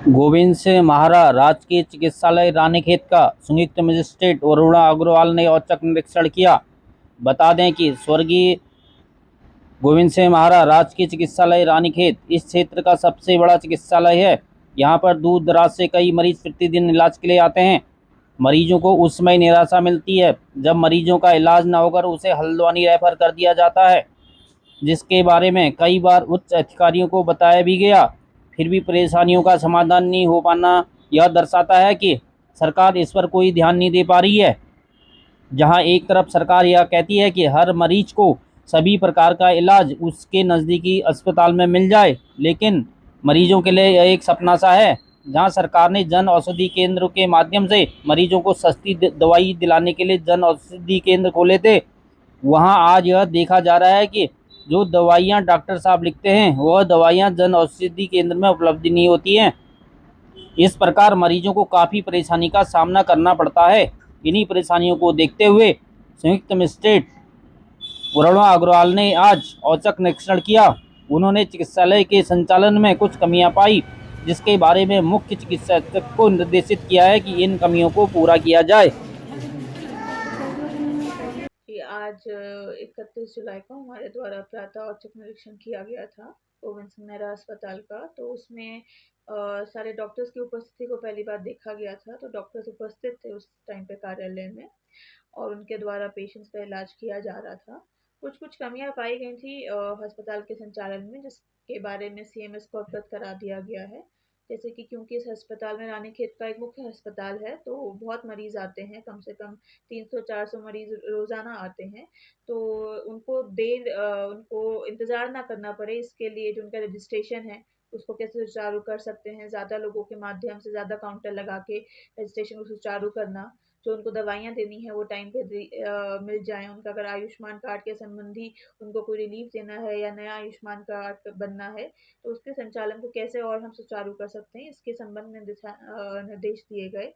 गोविंद सिंह महारा राजकीय चिकित्सालय रानीखेत का संयुक्त मजिस्ट्रेट अरुणा अग्रवाल ने औचक निरीक्षण किया। बता दें कि स्वर्गीय गोविंद सिंह महारा राजकीय चिकित्सालय रानीखेत इस क्षेत्र का सबसे बड़ा चिकित्सालय है। यहाँ पर दूर दराज से कई मरीज प्रतिदिन इलाज के लिए आते हैं। मरीजों को उस समय निराशा मिलती है जब मरीजों का इलाज न होकर उसे हल्द्वानी रेफर कर दिया जाता है, जिसके बारे में कई बार उच्च अधिकारियों को बताया भी गया। फिर भी परेशानियों का समाधान नहीं हो पाना यह दर्शाता है कि सरकार इस पर कोई ध्यान नहीं दे पा रही है। जहां एक तरफ सरकार यह कहती है कि हर मरीज को सभी प्रकार का इलाज उसके नज़दीकी अस्पताल में मिल जाए, लेकिन मरीजों के लिए यह एक सपना सा है। जहां सरकार ने जन औषधि केंद्र के माध्यम से मरीजों को सस्ती दवाई दिलाने के लिए जन औषधि केंद्र खोले थे, वहां आज यह देखा जा रहा है कि जो दवाइयां डॉक्टर साहब लिखते हैं वह दवाइयां जन औषधि केंद्र में उपलब्ध नहीं होती हैं। इस प्रकार मरीजों को काफ़ी परेशानी का सामना करना पड़ता है। इन्हीं परेशानियों को देखते हुए संयुक्त मजिस्ट्रेट अरुणा अग्रवाल ने आज औचक निरीक्षण किया। उन्होंने चिकित्सालय के संचालन में कुछ कमियां पाई, जिसके बारे में मुख्य चिकित्सक को निर्देशित किया है कि इन कमियों को पूरा किया जाए। कि आज 31 जुलाई को हमारे द्वारा प्रातः औचक निरीक्षण किया गया था गोविंद सिंह नेहरा अस्पताल का। तो उसमें सारे डॉक्टर्स की उपस्थिति को पहली बार देखा गया था। तो डॉक्टर्स उपस्थित थे उस टाइम पे कार्यालय में और उनके द्वारा पेशेंट्स का इलाज किया जा रहा था। कुछ कुछ कमियां पाई गई थी अस्पताल के संचालन में, जिसके बारे में सीएमएस को अवगत करा दिया गया है। जैसे कि क्योंकि इस अस्पताल में रानीखेत का एक मुख्य अस्पताल है, तो बहुत मरीज आते हैं, कम से कम 300-400 मरीज रोजाना आते हैं। तो उनको इंतजार ना करना पड़े, इसके लिए जो उनका रजिस्ट्रेशन है उसको कैसे सुचारू कर सकते हैं, ज़्यादा लोगों के माध्यम से ज़्यादा काउंटर लगा के रजिस्ट्रेशन को सुचारू करना, जो उनको दवाइयाँ देनी है वो टाइम पे मिल जाएँ। उनका अगर आयुष्मान कार्ड के संबंधी उनको कोई रिलीफ देना है या नया आयुष्मान कार्ड बनना है, तो उसके संचालन को कैसे और हम सुचारू कर सकते हैं, इसके संबंध में निर्देश दिए गए।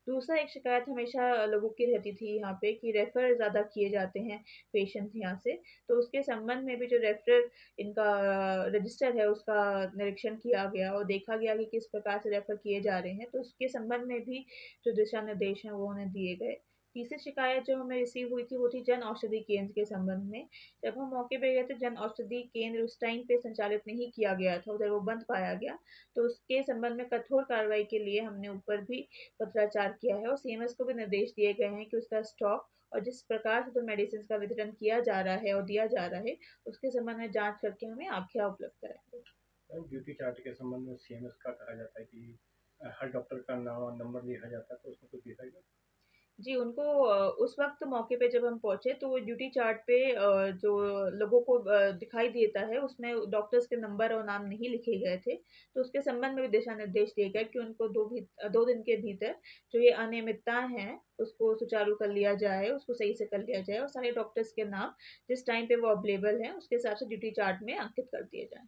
दूसरा, एक शिकायत हमेशा लोगों की रहती थी यहाँ पे कि रेफर ज़्यादा किए जाते हैं पेशेंट्स यहाँ से। तो उसके संबंध में भी जो रेफर इनका रजिस्टर है उसका निरीक्षण किया गया और देखा गया कि किस प्रकार से रेफर किए जा रहे हैं। तो उसके संबंध में भी जो दिशा निर्देश हैं वो उन्हें दिए गए। तीसरी शिकायत जो हमें रिसीव हुई थी वो थी जन औषधि केंद्र के संबंध में। जब हम मौके पे गए थे, जन औषधि केंद्र उस टाइम पे संचालित नहीं किया गया था, उधर वो बंद पाया गया। तो उसके संबंध में कठोर कार्रवाई के लिए हमने ऊपर भी पत्राचार किया है और सीएमएस को भी निर्देश दिए गए हैं कि उसका स्टॉक और जिस प्रकार से जो मेडिसिन का वितरण किया जा रहा है और दिया जा रहा है, उसके संबंध में जांच करके हमें आख्या उपलब्ध कराएंगे। ड्यूटी चार्ट के संबंध में सीएमएस का कहा जाता है कि हर डॉक्टर का नाम और नंबर लिखा जाता है, तो उसमें कुछ लिखा गया? जी, उनको उस वक़्त मौके पे जब हम पहुँचे तो वो ड्यूटी चार्ट पे जो लोगों को दिखाई देता है उसमें डॉक्टर्स के नंबर और नाम नहीं लिखे गए थे। तो उसके संबंध में भी दिशा निर्देश दिए गए कि उनको 2 दिन के भीतर जो ये अनियमितताएँ हैं उसको सुचारू कर लिया जाए, उसको सही से कर लिया जाए और सारे डॉक्टर्स के नाम जिस टाइम पे वो अवेलेबल हैं उसके हिसाब से ड्यूटी चार्ट में अंकित कर दिए जाएँ।